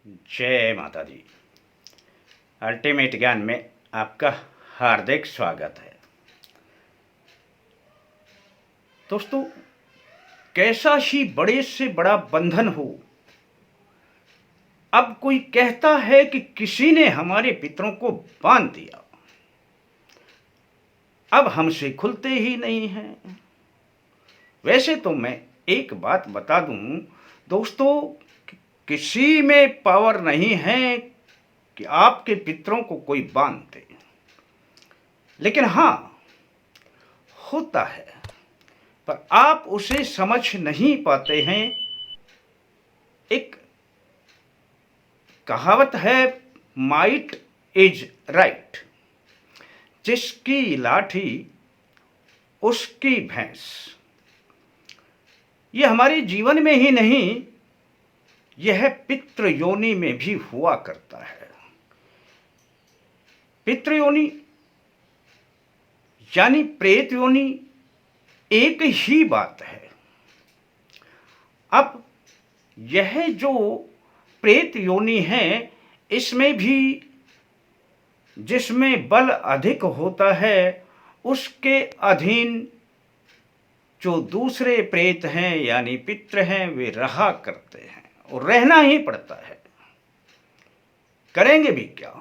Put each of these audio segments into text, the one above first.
जय माता दी। अल्टीमेट ज्ञान में आपका हार्दिक स्वागत है। दोस्तों, कैसा ही बड़े से बड़ा बंधन हो, अब कोई कहता है कि किसी ने हमारे पितरों को बांध दिया, अब हमसे खुलते ही नहीं हैं। वैसे तो मैं एक बात बता दूं दोस्तों, किसी में पावर नहीं है कि आपके पितरों को कोई बांध दे, लेकिन हाँ होता है, पर आप उसे समझ नहीं पाते हैं। एक कहावत है, माइट इज राइट, जिसकी लाठी उसकी भैंस। यह हमारे जीवन में ही नहीं, यह पितृ योनि में भी हुआ करता है। पितृ योनि यानी प्रेत योनि एक ही बात है। अब यह जो प्रेत योनि है, इसमें भी जिसमें बल अधिक होता है उसके अधीन जो दूसरे प्रेत हैं यानी पितृ हैं, वे रहा करते हैं और रहना ही पड़ता है। करेंगे भी क्या?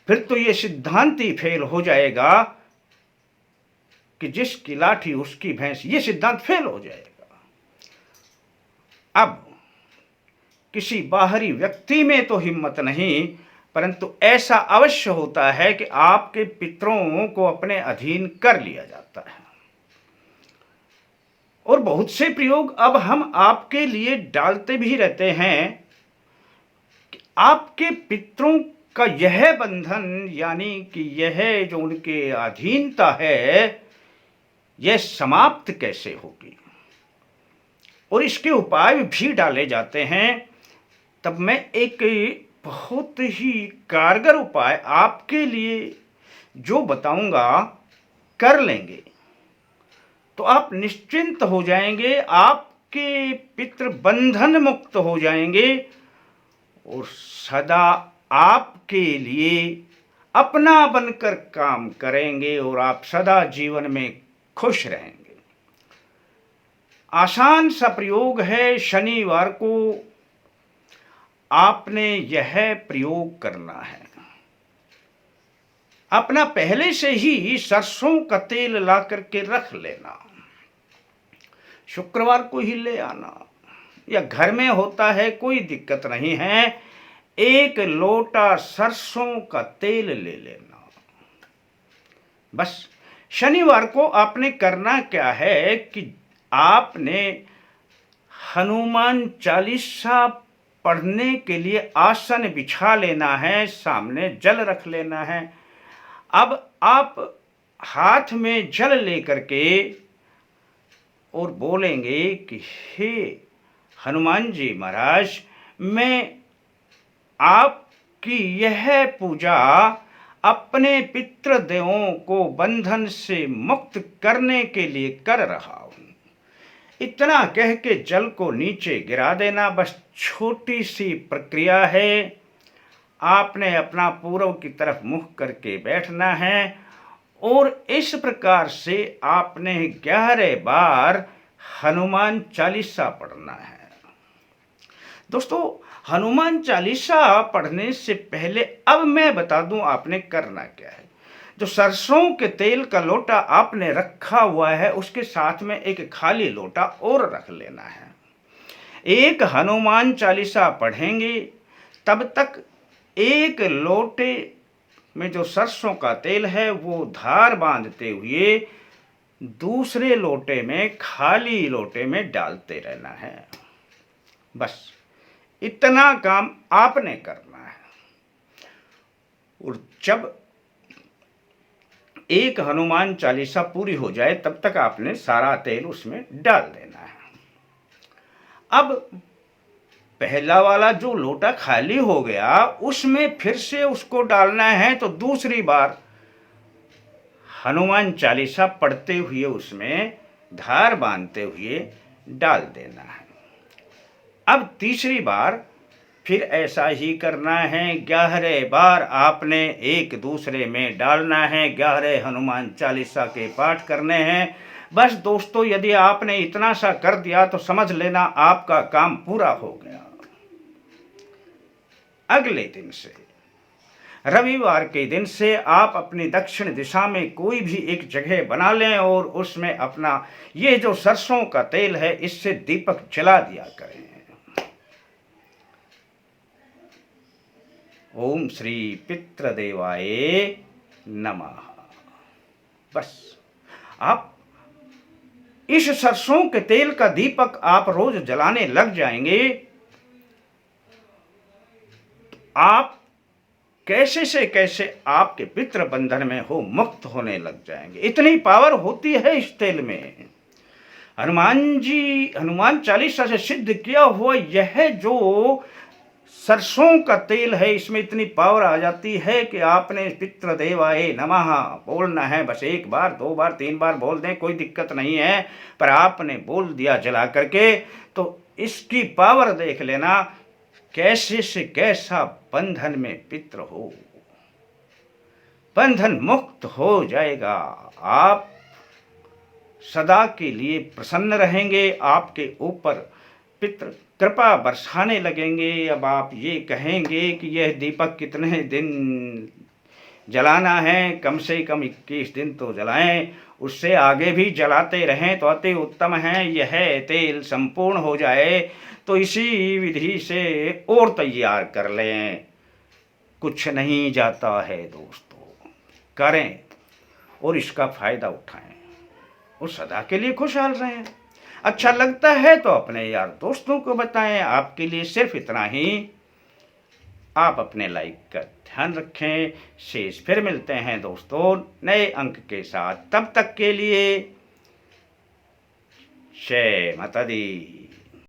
फिर तो ये सिद्धांत ही फेल हो जाएगा कि जिसकी लाठी उसकी भैंस, ये सिद्धांत फेल हो जाएगा। अब किसी बाहरी व्यक्ति में तो हिम्मत नहीं, परंतु ऐसा अवश्य होता है कि आपके पितरों को अपने अधीन कर लिया जाता है। और बहुत से प्रयोग अब हम आपके लिए डालते भी रहते हैं कि आपके पितरों का यह बंधन यानी कि यह जो उनके अधीनता है, यह समाप्त कैसे होगी, और इसके उपाय भी डाले जाते हैं। तब मैं एक बहुत ही कारगर उपाय आपके लिए जो बताऊंगा, कर लेंगे तो आप निश्चिंत हो जाएंगे, आपके पितृ बंधन मुक्त हो जाएंगे और सदा आपके लिए अपना बनकर काम करेंगे और आप सदा जीवन में खुश रहेंगे। आसान सा प्रयोग है, शनिवार को आपने यह प्रयोग करना है। अपना पहले से ही सरसों का तेल ला करके रख लेना, शुक्रवार को ही ले आना, या घर में होता है कोई दिक्कत नहीं है, एक लोटा सरसों का तेल ले लेना। बस शनिवार को आपने करना क्या है कि आपने हनुमान चालीसा पढ़ने के लिए आसन बिछा लेना है, सामने जल रख लेना है। अब आप हाथ में जल लेकर के और बोलेंगे कि हे हनुमान जी महाराज, मैं आपकी यह पूजा अपने पितृदेवों को बंधन से मुक्त करने के लिए कर रहा हूं। इतना कह के जल को नीचे गिरा देना। बस छोटी सी प्रक्रिया है। आपने अपना पूर्व की तरफ मुख करके बैठना है और इस प्रकार से आपने 11 बार हनुमान चालीसा पढ़ना है। दोस्तों, हनुमान चालीसा पढ़ने से पहले अब मैं बता दूं आपने करना क्या है। जो सरसों के तेल का लोटा आपने रखा हुआ है, उसके साथ में एक खाली लोटा और रख लेना है। एक हनुमान चालीसा पढ़ेंगे, तब तक एक लोटे में जो सरसों का तेल है वो धार बांधते हुए दूसरे लोटे में, खाली लोटे में डालते रहना है। बस इतना काम आपने करना है। और जब एक हनुमान चालीसा पूरी हो जाए, तब तक आपने सारा तेल उसमें डाल देना है। अब पहला वाला जो लोटा खाली हो गया, उसमें फिर से उसको डालना है, तो दूसरी बार हनुमान चालीसा पढ़ते हुए उसमें धार बांधते हुए डाल देना है। अब तीसरी बार फिर ऐसा ही करना है। 11 बार आपने एक दूसरे में डालना है। 11 हनुमान चालीसा के पाठ करने हैं। बस दोस्तों, यदि आपने इतना सा कर दिया तो समझ लेना आपका काम पूरा हो गया। अगले दिन से, रविवार के दिन से आप अपनी दक्षिण दिशा में कोई भी एक जगह बना लें और उसमें अपना ये जो सरसों का तेल है इससे दीपक जला दिया करें। ओम श्री पितृदेवाय नमः। बस आप इस सरसों के तेल का दीपक आप रोज जलाने लग जाएंगे, आप कैसे से कैसे आपके पितृ बंधन में हो मुक्त होने लग जाएंगे। इतनी पावर होती है इस तेल में। हनुमान चालीसा से सिद्ध किया हुआ यह जो सरसों का तेल है, इसमें इतनी पावर आ जाती है कि आपने पितृदेवाय नमः बोलना है। बस 1 बार 2 बार 3 बार बोल दें, कोई दिक्कत नहीं है, पर आपने बोल दिया जला करके तो इसकी पावर देख लेना कैसे से कैसा बंधन में पितृ हो, बंधन मुक्त हो जाएगा। आप सदा के लिए प्रसन्न रहेंगे, आपके ऊपर पितृ कृपा बरसाने लगेंगे। अब आप ये कहेंगे कि यह दीपक कितने दिन जलाना है, कम से कम 21 दिन तो जलाएं, उससे आगे भी जलाते रहें तो अति उत्तम है। यह तेल संपूर्ण हो जाए तो इसी विधि से और तैयार कर लें, कुछ नहीं जाता है दोस्तों, करें और इसका फायदा उठाएं और सदा के लिए खुशहाल रहें। अच्छा लगता है तो अपने यार दोस्तों को बताएं। आपके लिए सिर्फ इतना ही। आप अपने लाइक का ध्यान रखें। शेष फिर मिलते हैं दोस्तों नए अंक के साथ। तब तक के लिए जय माता दी।